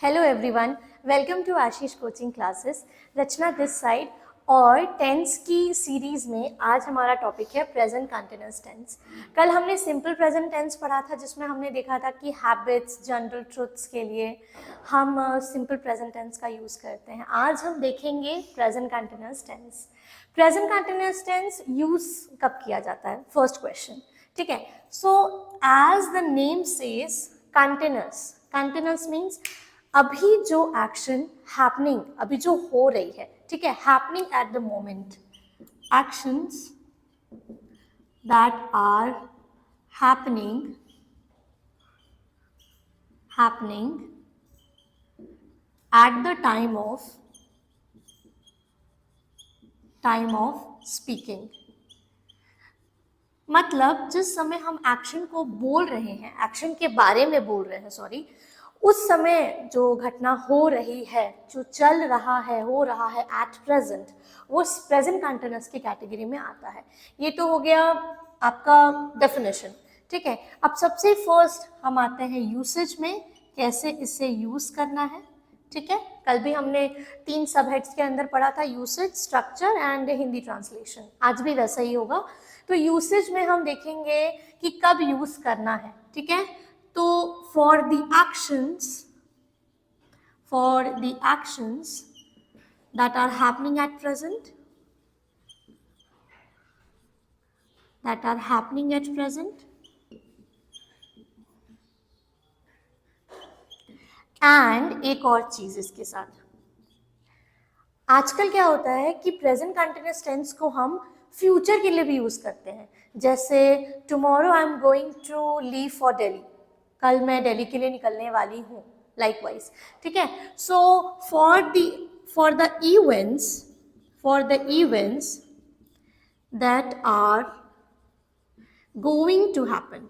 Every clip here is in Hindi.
Hello everyone, welcome to Ashish coaching classes. Rachna this side और टेंस की सीरीज में आज हमारा टॉपिक है प्रेजेंट कंटिन्यूअस टेंस। कल हमने सिंपल प्रेजेंट टेंस पढ़ा था जिसमें हमने देखा था कि हैबिट्स, जनरल ट्रुथ्स के लिए हम सिंपल प्रेजेंट टेंस का यूज़ करते हैं। आज हम देखेंगे present continuous tense. Present continuous tense use कब किया जाता है? फर्स्ट क्वेश्चन, ठीक है। So as the name says continuous, continuous means अभी जो एक्शन हैपनिंग, अभी जो हो रही है, ठीक है, happening at the moment, actions that are happening at the time of speaking. मतलब जिस समय हम एक्शन को बोल रहे हैं, एक्शन के बारे में बोल रहे हैं, सॉरी, उस समय जो घटना हो रही है, जो चल रहा है, हो रहा है एट प्रेजेंट, वो प्रेजेंट कंटिन्यूअस की कैटेगरी में आता है। ये तो हो गया आपका डेफिनेशन, ठीक है। अब सबसे फर्स्ट हम आते हैं यूसेज में, कैसे इसे यूज करना है, ठीक है। कल भी हमने 3 सब हेड्स के अंदर पढ़ा था, usage, structure and Hindi translation. आज भी वैसा ही होगा। तो यूसेज में हम देखेंगे कि कब यूज करना है, ठीक है। तो for the actions that are happening at present, and एक और चीज इसके साथ, आजकल क्या होता है कि प्रेजेंट कंटिन्यूअस टेंस को हम फ्यूचर के लिए भी यूज करते हैं। जैसे tomorrow I am going to leave for Delhi, कल मैं दिल्ली के लिए निकलने वाली हूँ, लाइकवाइज, ठीक है। So for the events that are going to happen,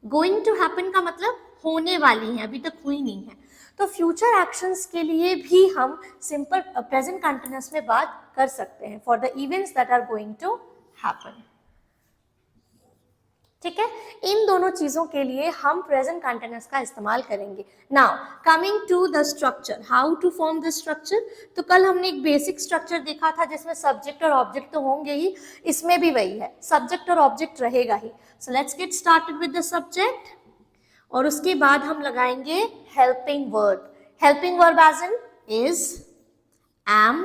going to happen का मतलब होने वाली है, अभी तक हुई नहीं है। तो फ्यूचर एक्शंस के लिए भी हम सिंपल प्रेजेंट कंटिन्यूअस में बात कर सकते हैं, for the events that are going to happen, ठीक है। इन दोनों चीजों के लिए हम प्रेजेंट कंटिन्यूअस का इस्तेमाल करेंगे। Now coming to the structure, how to form the structure. तो कल हमने एक बेसिक स्ट्रक्चर देखा था जिसमें सब्जेक्ट और ऑब्जेक्ट तो होंगे ही, इसमें भी वही है, सब्जेक्ट और ऑब्जेक्ट रहेगा ही। So let's get started with the subject और उसके बाद हम लगाएंगे helping verb. Helping verb as in is, am,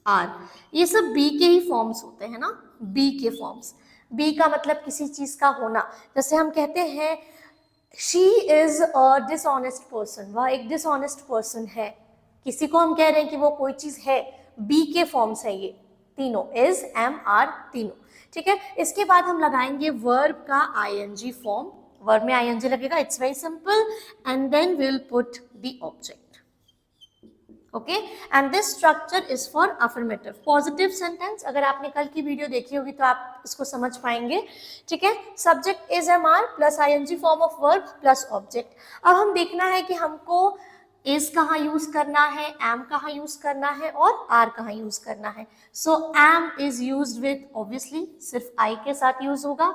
are. ये सब बी के ही फॉर्म्स होते हैं ना, बी के फॉर्म्स। बी का मतलब किसी चीज का होना। जैसे हम कहते हैं she is a dishonest person, वह एक डिसऑनेस्ट पर्सन है, किसी को हम कह रहे हैं कि वो कोई चीज है, बी के फॉर्म्स है ये तीनों, इज, एम, आर, तीनों, ठीक है। इसके बाद हम लगाएंगे वर्ब का आईएनजी फॉर्म, वर्ब में आईएनजी लगेगा, it's very simple, and then we will put the object, okay. And this structure is for affirmative positive sentence. अगर आपने कल की वीडियो देखी होगी तो आप इसको समझ पाएंगे, ठीक है। Subject is, am, are plus ING form of verb plus object. अब हम देखना है कि हमको इज कहाँ यूज करना है, एम कहाँ यूज करना है और आर कहाँ यूज करना है। So am is used with, obviously सिर्फ आई के साथ यूज होगा।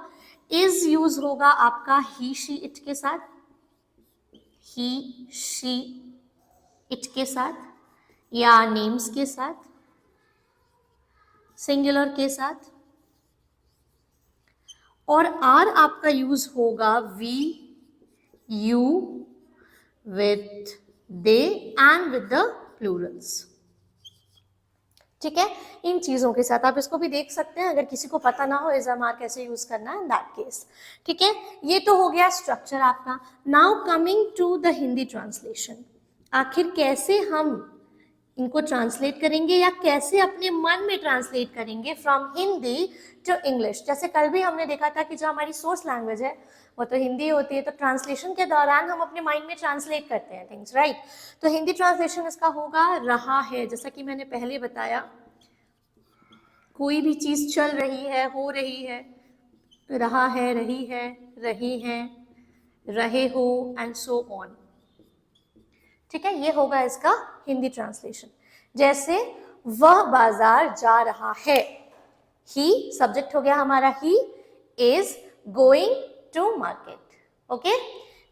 इज यूज होगा आपका ही, शी, इट के साथ, ही, शी, इट के साथ या नेम्स के साथ, सिंगुलर के साथ। और आर आपका यूज होगा we, you, with they and with the plurals, ठीक है। इन चीजों के साथ आप इसको भी देख सकते हैं अगर किसी को पता ना हो इज, एम, आर कैसे यूज करना है इन दैट केस, ठीक है। ये तो हो गया स्ट्रक्चर आपका। Now coming to the Hindi translation, आखिर कैसे हम इनको ट्रांसलेट करेंगे या कैसे अपने मन में ट्रांसलेट करेंगे फ्रॉम हिंदी टू इंग्लिश। जैसे कल भी हमने देखा था कि जो हमारी सोर्स लैंग्वेज है वो तो हिंदी होती है, तो ट्रांसलेशन के दौरान हम अपने माइंड में ट्रांसलेट करते हैं थिंग्स, राइट। तो हिंदी ट्रांसलेशन इसका होगा रहा है, जैसा कि मैंने पहले बताया, कोई भी चीज चल रही है, हो रही है, रहा है, रही है, रही है, रहे हो एंड सो ऑन, ठीक है। ये होगा इसका हिंदी ट्रांसलेशन। जैसे वह बाजार जा रहा है, ही सब्जेक्ट हो गया हमारा, he is going to market, okay.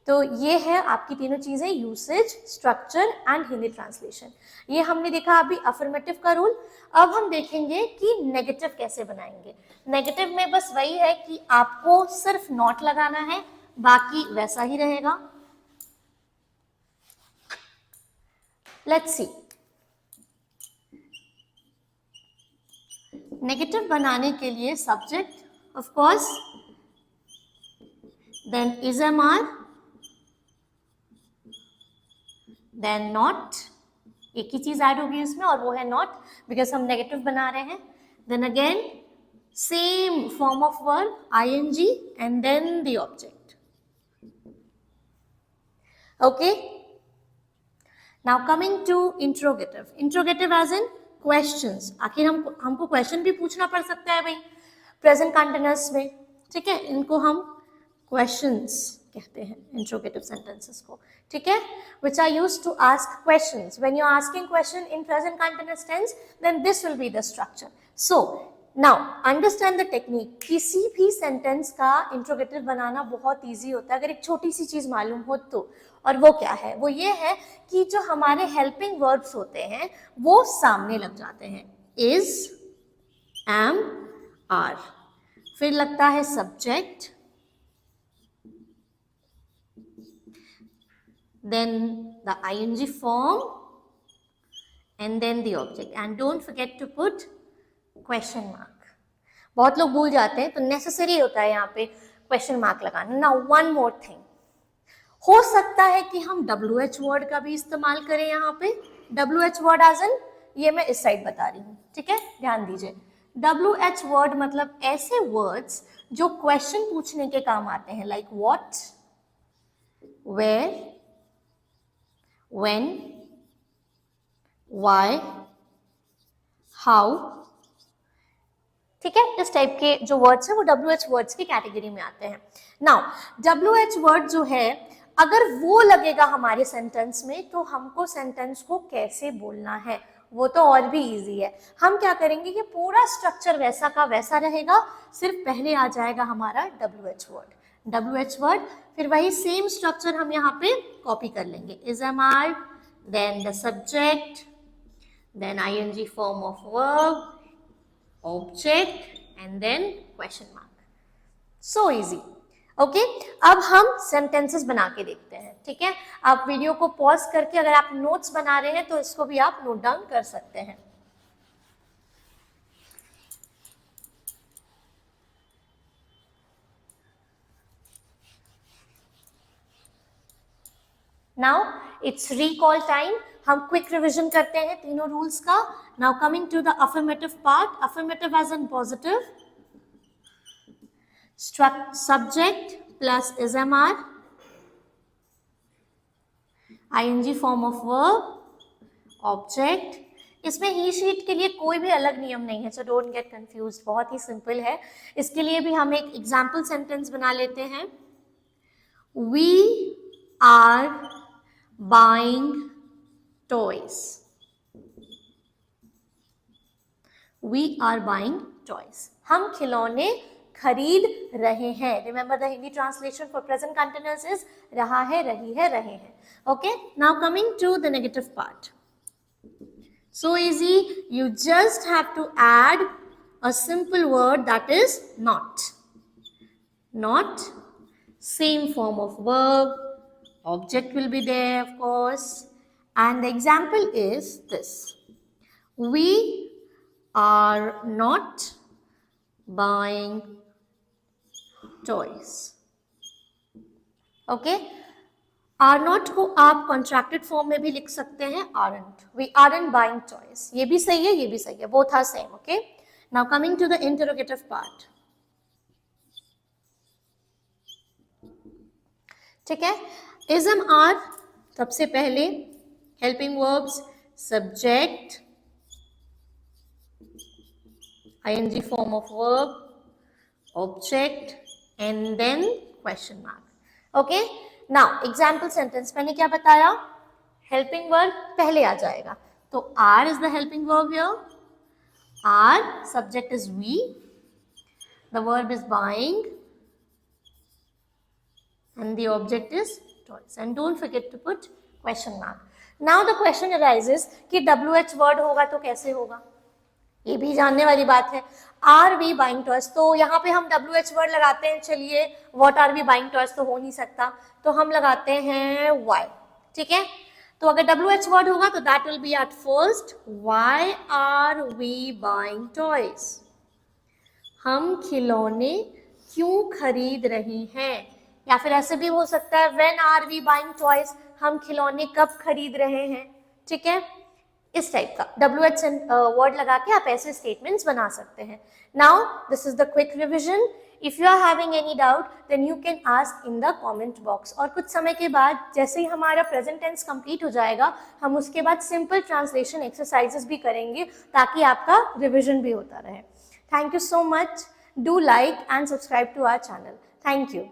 तो ये है आपकी तीनों चीजें, usage, structure and Hindi translation. ये हमने देखा अभी अफर्मेटिव का रूल। अब हम देखेंगे कि नेगेटिव कैसे बनाएंगे। नेगेटिव में बस वही है कि आपको सिर्फ नॉट लगाना है, बाकी वैसा ही रहेगा। लेट्स सी, नेगेटिव बनाने के लिए subject of course, then is am are, then not, एक ही चीज ऐड होगी इसमें और वो है नॉट, बिकॉज हम नेगेटिव बना रहे हैं। Then again same form of verb ing and then the object. Okay, now coming to interrogative. Interrogative as in questions. आखिर हमको क्वेश्चन भी पूछना पड़ सकता है भाई प्रेजेंट कंटिन्यूअस में, ठीक है, इनको हम क्वेश्चंस कहते हैं, इंट्रोगेटिव सेंटेंसेस को, ठीक है, which are used to ask questions. When you are asking question in present continuous tense, then this will be the structure. So now understand the technique. किसी भी सेंटेंस का इंट्रोगेटिव बनाना बहुत इजी होता है अगर एक छोटी सी चीज मालूम हो तो, और वो क्या है? वो ये है कि जो हमारे हेल्पिंग वर्ब्स होते हैं वो सामने लग जाते हैं, is, am, are, फिर लगता है subject, then the ing form and then the object, and don't forget to put question mark. बहुत लोग भूल जाते हैं, तो नेसेसरी होता है यहाँ पे क्वेश्चन मार्क लगाना। नाउ वन मोर थिंग, हो सकता है कि हम WH वर्ड का भी इस्तेमाल करें यहाँ पे। WH वर्ड एज इन, ये मैं इस साइड बता रही हूँ, ठीक है, ध्यान दीजिए। WH वर्ड मतलब ऐसे वर्ड्स जो क्वेश्चन पूछने के काम आते हैं, like what, where, when, why, how, ठीक है, इस टाइप के जो वर्ड्स हैं वो WH वर्ड्स की कैटेगरी में आते हैं। नाउ WH वर्ड जो है अगर वो लगेगा हमारे सेंटेंस में तो हमको सेंटेंस को कैसे बोलना है वो तो और भी इजी है। हम क्या करेंगे कि पूरा स्ट्रक्चर वैसा का वैसा रहेगा, सिर्फ पहले आ जाएगा हमारा WH वर्ड। WH वर्ड, फिर वही सेम स्ट्रक्चर हम यहाँ पे कॉपी कर लेंगे, is, am, are, then the subject, then ing form of verb, object, and then question mark. So easy. Okay, अब हम सेंटेंसेस बना के देखते हैं, ठीक है। आप वीडियो को पॉज करके अगर आप नोट्स बना रहे हैं तो इसको भी आप नोट डाउन कर सकते हैं। नाउ इट्स रिकॉल टाइम, हम क्विक रिविजन करते हैं तीनों रूल्स का। Now coming to the affirmative part, affirmative as an positive, subject plus is, am, are, ing form of verb, object. इसमें ही शीट के लिए कोई भी अलग नियम नहीं है, सो डोंट गेट कंफ्यूज्ड, बहुत ही सिंपल है। इसके लिए भी हम एक एग्जाम्पल सेंटेंस बना लेते हैं, we are buying toys, we are buying toys, हम खिलौने खरीद रहे हैं। Remember the Hindi translation for present continuous is रहा है, रही है, रहे हैं। Okay, now coming to the negative part, so easy, you just have to add a simple word that is not, not, same form of verb, object will be there of course, and the example is this, we are not buying toys. Okay, are not को आप कॉन्ट्रैक्टेड फॉर्म में भी लिख सकते हैं, aren't, we aren't buying toys, ये भी सही है, ये भी सही है, both are same. Okay, now coming to the interrogative part, ठीक है, इज, एम, आर, सबसे पहले helping verbs, subject, ing form of verb, object, and then question mark. Okay, now example sentence, मैंने क्या बताया, हेल्पिंग वर्ब पहले आ जाएगा, तो are is the helping verb here, are, subject is we, the verb is buying and the object is toys. And don't forget to put question mark. Now the question arises कि WH word होगा तो कैसे होगा, ये भी जानने वाली बात है. Are we buying toys, तो यहाँ पे हम WH word लगाते हैं. चलिए, what are we buying toys तो हो नहीं सकता, तो हम लगाते हैं why. ठीक है, तो अगर WH word होगा तो that will be at first. Why are we buying toys, हम खिलौने क्यों खरीद रहे हैं. या फिर ऐसे भी हो सकता है when are we buying toys, हम खिलौने कब खरीद रहे हैं. ठीक है, इस टाइप का WH वर्ड लगा के आप ऐसे स्टेटमेंट्स बना सकते हैं. Now this is the quick revision. If you are having any doubt then you can ask in the comment box. और कुछ समय के बाद जैसे ही हमारा प्रेजेंट टेंस कंप्लीट हो जाएगा, हम उसके बाद सिंपल ट्रांसलेशन एक्सरसाइजेस भी करेंगे ताकि आपका रिविजन भी होता रहे. Thank you so much. Do like and subscribe to our channel. Thank you.